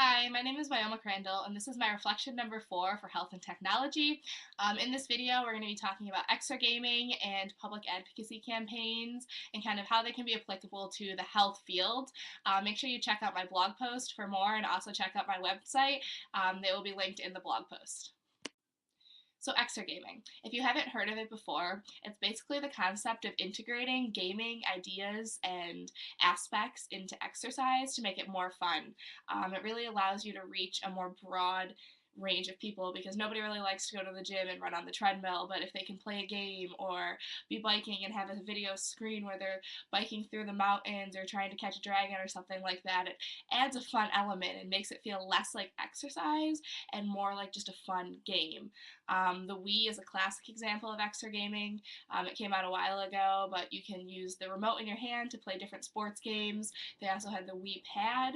Hi, my name is Wyoma Crandall, and this is my reflection number 4 for health and technology. In this video, we're going to be talking about exergaming and public advocacy campaigns and kind of how they can be applicable to the health field. Make sure you check out my blog post for more and also check out my website. They will be linked in the blog post. So exergaming, if you haven't heard of it before, it's basically the concept of integrating gaming ideas and aspects into exercise to make it more fun. It really allows you to reach a more broad range of people because nobody really likes to go to the gym and run on the treadmill, but if they can play a game or be biking and have a video screen where they're biking through the mountains or trying to catch a dragon or something like that, it adds a fun element and makes it feel less like exercise and more like just a fun game. The Wii is a classic example of exergaming. It came out a while ago, but you can use the remote in your hand to play different sports games. They also had the Wii Pad,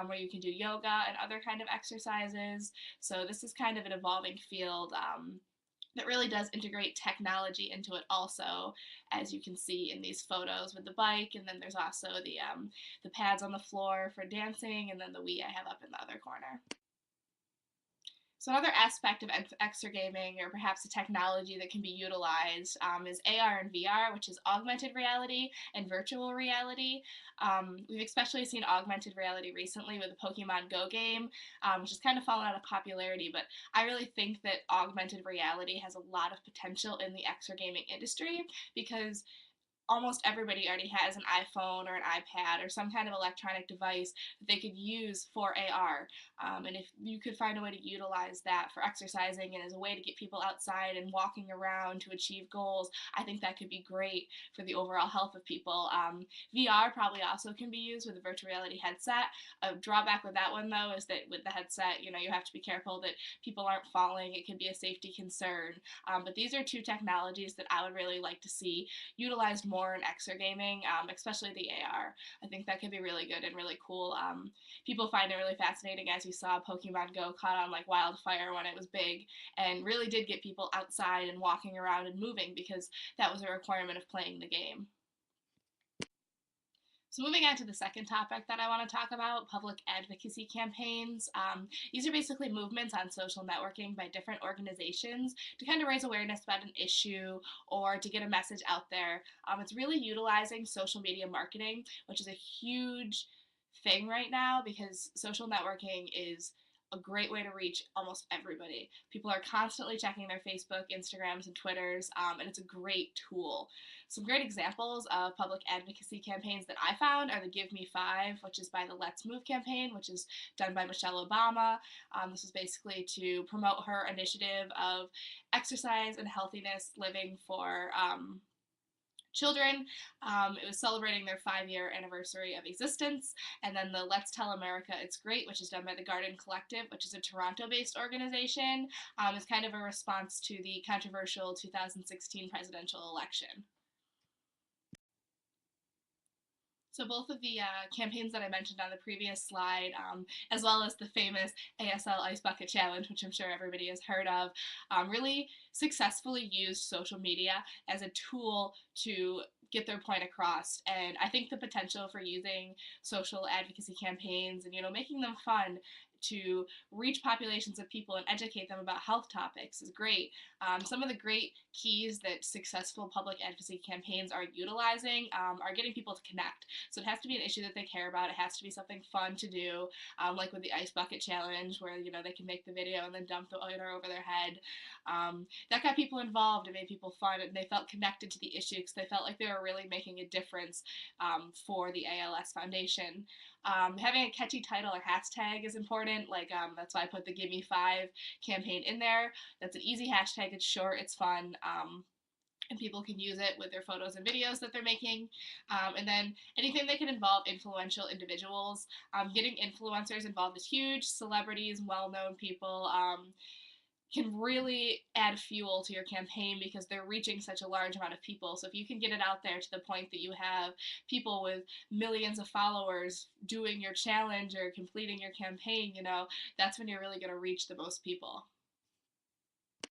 where you can do yoga and other kind of exercises. So this is kind of an evolving field that really does integrate technology into it also, as you can see in these photos with the bike, and then there's also the pads on the floor for dancing, and then the Wii I have up in the other corner. So another aspect of exergaming, or perhaps a technology that can be utilized, is AR and VR, which is augmented reality and virtual reality. We've especially seen augmented reality recently with the Pokemon Go game, which has kind of fallen out of popularity, but I really think that augmented reality has a lot of potential in the exergaming industry because almost everybody already has an iPhone or an iPad or some kind of electronic device that they could use for AR. And if you could find a way to utilize that for exercising and as a way to get people outside and walking around to achieve goals, I think that could be great for the overall health of people. VR probably also can be used with a virtual reality headset. A drawback with that one, though, is that with the headset, you have to be careful that people aren't falling. It could be a safety concern. But these are two technologies that I would really like to see utilized more in exergaming, especially the AR. I think that could be really good and really cool. People find it really fascinating, as you saw Pokemon Go caught on like wildfire when it was big and really did get people outside and walking around and moving because that was a requirement of playing the game. So moving on to the second topic that I want to talk about, public advocacy campaigns. These are basically movements on social networking by different organizations to kind of raise awareness about an issue or to get a message out there. It's really utilizing social media marketing, which is a huge thing right now because social networking is a great way to reach almost everybody. People are constantly checking their Facebook, Instagrams, and Twitters, and it's a great tool. Some great examples of public advocacy campaigns that I found are the Give Me 5, which is by the Let's Move campaign, which is done by Michelle Obama. This is basically to promote her initiative of exercise and healthiness living for children. It was celebrating their 5-year anniversary of existence. And then the Let's Tell America It's Great, which is done by the Garden Collective, which is a Toronto-based organization, is kind of a response to the controversial 2016 presidential election. So both of the campaigns that I mentioned on the previous slide, as well as the famous ASL Ice Bucket Challenge, which I'm sure everybody has heard of, really successfully used social media as a tool to get their point across. And I think the potential for using social advocacy campaigns and making them fun to reach populations of people and educate them about health topics is great. Some of the great keys that successful public advocacy campaigns are utilizing are getting people to connect. So it has to be an issue that they care about. It has to be something fun to do, like with the Ice Bucket Challenge, where they can make the video and then dump the water over their head. That got people involved and made people fun, and they felt connected to the issue because they felt like they were really making a difference for the ALS Foundation. Having a catchy title or hashtag is important. That's why I put the Give Me 5 campaign in there. That's an easy hashtag. It's short, it's fun, and people can use it with their photos and videos that they're making. And then anything that can involve influential individuals. Getting influencers involved is huge. Celebrities, well-known people, can really add fuel to your campaign because they're reaching such a large amount of people. So if you can get it out there to the point that you have people with millions of followers doing your challenge or completing your campaign, that's when you're really going to reach the most people.